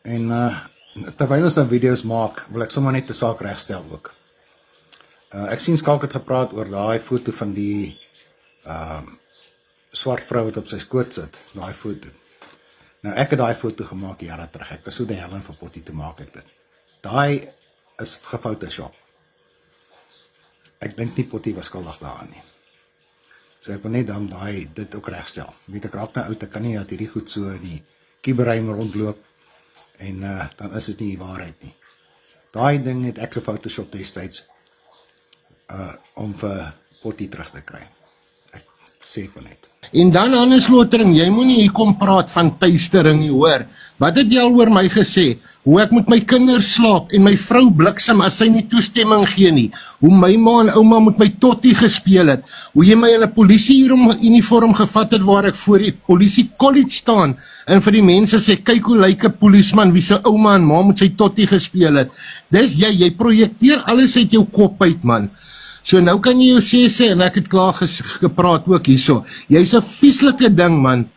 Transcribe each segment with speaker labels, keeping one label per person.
Speaker 1: En terwyl ons dan video's maak, wil ek sommer net 'n saak regstel ook. Ek sien Skalk het gepraat oor daai foto van die swart vrou wat op sy skoot sit, daai foto. Nou ek het daai foto gemaak jare terug. Ek was so die hel vir Potty te maak ek dit. Daai is gefotoshop. Ek dink nie Potty was skuldig daaraan nie. So ek wil net dan dit ook regstel. Weet ek raak nou oud, ek kan nie dat hierdie goed so in die kieberuim rondloop en dan is dit nie die waarheid nie. Daai ding het ek gefotoshop destyds om vir Potty terug te kry. Ek sê het maar net.
Speaker 2: En dan Hannes Lotering, jy moenie hier kom praat van tuistering nie, hoor. Wat het jy al oor my gesê? Hoe ek met my kinders slaap en my vrou bliksem as sy nie toestemming gee nie. Hoe my ma en ouma met my tottie gespeel het. Hoe jy my in 'n polisie-uniform gevat het waar ek voor die polisie college staan en vir die mense sê, kyk hoe lyk 'n polisman wie se ouma en ma met sy tottie gespeel het. Dis jy projekteer alles uit jou kop uit, man. So nou kan jy jou sê en ek het klaar gepraat ook hierso. Jy's 'n vieslike ding, man.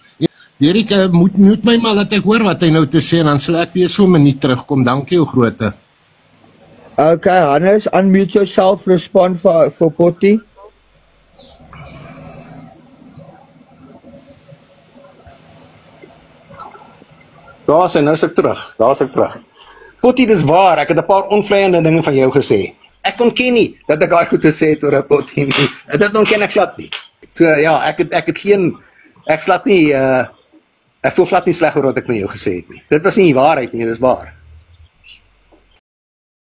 Speaker 2: Derek, moet my maar laat ek hoor wat hy nou te sê en dan sal ek weer so 'n minuut terugkom. Dankie jou grootte.
Speaker 3: Okay, Hannes, unmute yourself, respond for Potty.
Speaker 4: Daar is ek terug. Potty, dis waar, ek het 'n paar onvleiende dinge van jou gesê. Ek ontken nie dat ek daai goed gesê het oor 'n Potty nie. Dit ontken ek glad nie. So ja, ek voel glad nie sleg oor wat ek van jou gesê het nie. Dit was nie die waarheid nie, dis waar.